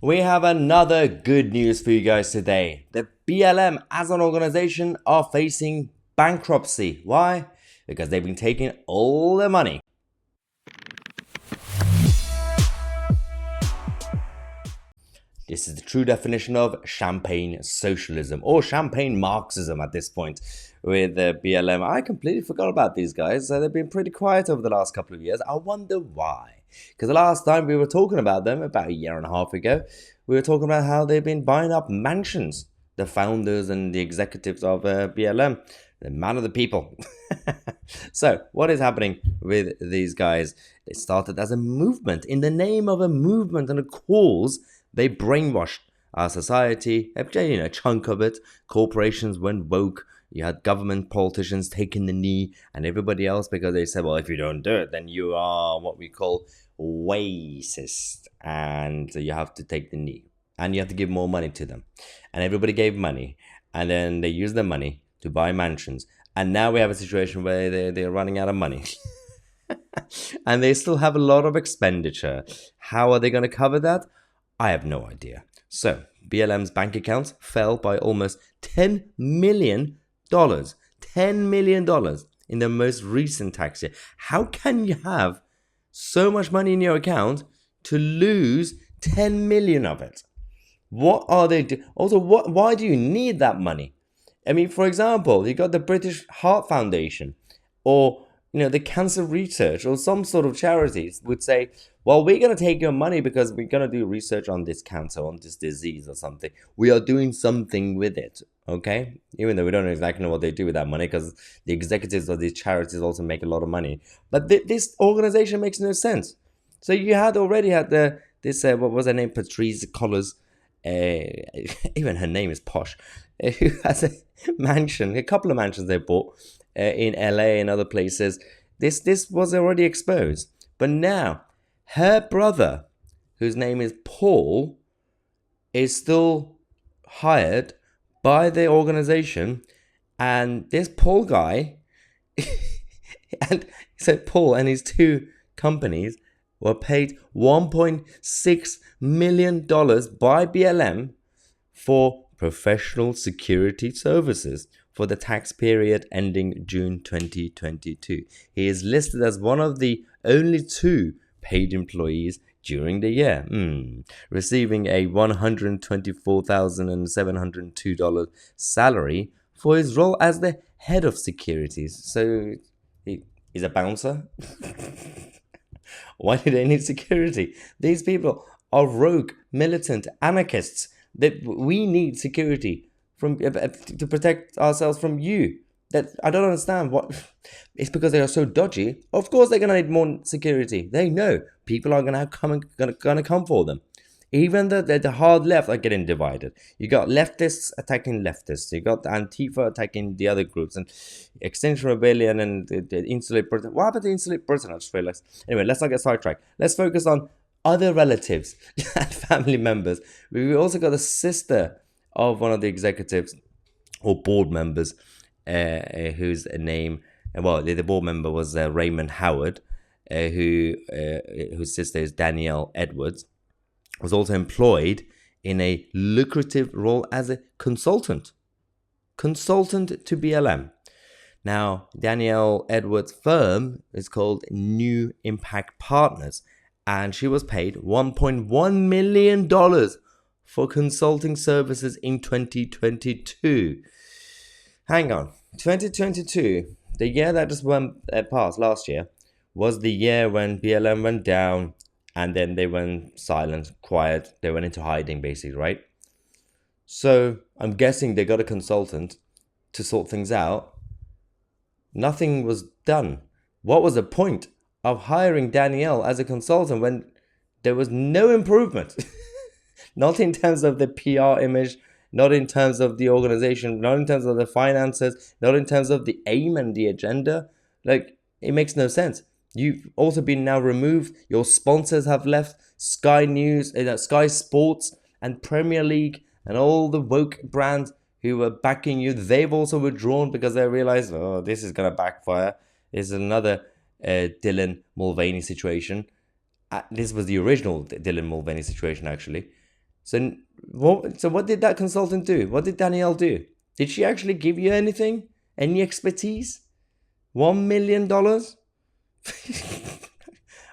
We have another good news for you guys today. The BLM as an organization are facing bankruptcy. Why? Because they've been taking all their money. This is the true definition of champagne socialism or champagne Marxism at this point with the BLM. I completely forgot about these guys. They've been pretty quiet over the last couple of years. I wonder why. Because the last time we were talking about them, about a year and a half ago, we were talking about how they've been buying up mansions. The founders and the executives of BLM, the man of the people. So, what is happening with these guys? They started as a movement. In the name of a movement and a cause, they brainwashed our society, a chunk of it. Corporations went woke. You had government politicians taking the knee and everybody else because they said, well, if you don't do it, then you are what we call racist. And you have to take the knee. And you have to give more money to them. And everybody gave money. And then they used the money to buy mansions. And now we have a situation where they're running out of money. And they still have a lot of expenditure. How are they going to cover that? I have no idea. So, BLM's bank accounts fell by almost $10 million. $10 million in the most recent tax year. How can you have so much money in your account to lose 10 million of it? What are they doing? Also, why do you need that money? I mean, for example, you got the British Heart Foundation or the cancer research or some sort of charities would say, well, we're going to take your money because we're going to do research on this cancer, on this disease or something. We are doing something with it, okay? Even though we don't exactly know what they do with that money because the executives of these charities also make a lot of money. But this organization makes no sense. So you already had this, what was her name? Patrice Collars. Even her name is posh. Who has a mansion, a couple of mansions they bought in LA and other places. This was already exposed. But now, her brother, whose name is Paul, is still hired by the organization. And this Paul guy, and so Paul and his two companies were paid $1.6 million by BLM for professional security services for the tax period ending June 2022. He is listed as one of the only two paid employees during the year, receiving a $124,702 salary for his role as the head of securities. So he's a bouncer. Why do they need security? These people are rogue, militant, anarchists. We need security to protect ourselves from you. That I don't understand. What it's because they are so dodgy. Of course, they're gonna need more security. They know people are gonna come for them. Even the hard left are getting divided. You got leftists attacking leftists. You got Antifa attacking the other groups, and Extinction Rebellion and the Insular Britain. What happened to Insular Britain? I just realized. Anyway, let's not get sidetracked. Let's focus on other relatives and family members. We also got the sister of one of the executives or board members, whose name, the board member was Raymond Howard, whose sister is Danielle Edwards, was also employed in a lucrative role as a consultant to BLM. Now, Danielle Edwards' firm is called New Impact Partners, and she was paid $1.1 million for consulting services in 2022. Hang on. 2022, the year that just went past last year, was the year when BLM went down and then they went silent, quiet. They went into hiding, basically, right? So I'm guessing they got a consultant to sort things out. Nothing was done. What was the point of hiring Danielle as a consultant when there was no improvement? Not in terms of the PR image, not in terms of the organization, not in terms of the finances, not in terms of the aim and the agenda. Like, it makes no sense. You've also been now removed. Your sponsors have left. Sky News, Sky Sports and Premier League and all the woke brands who were backing you, they've also withdrawn because they realized, oh, this is going to backfire. This is another Dylan Mulvaney situation. This was the original Dylan Mulvaney situation, actually. So what did that consultant do? What did Danielle do? Did she actually give you anything? Any expertise? $1 million?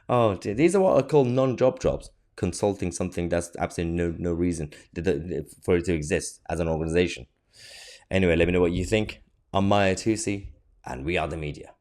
Oh dear, these are what I call non-job jobs. Consulting something that's absolutely no reason for it to exist as an organization. Anyway, let me know what you think. I'm Mahyar Tousi, and we are the media.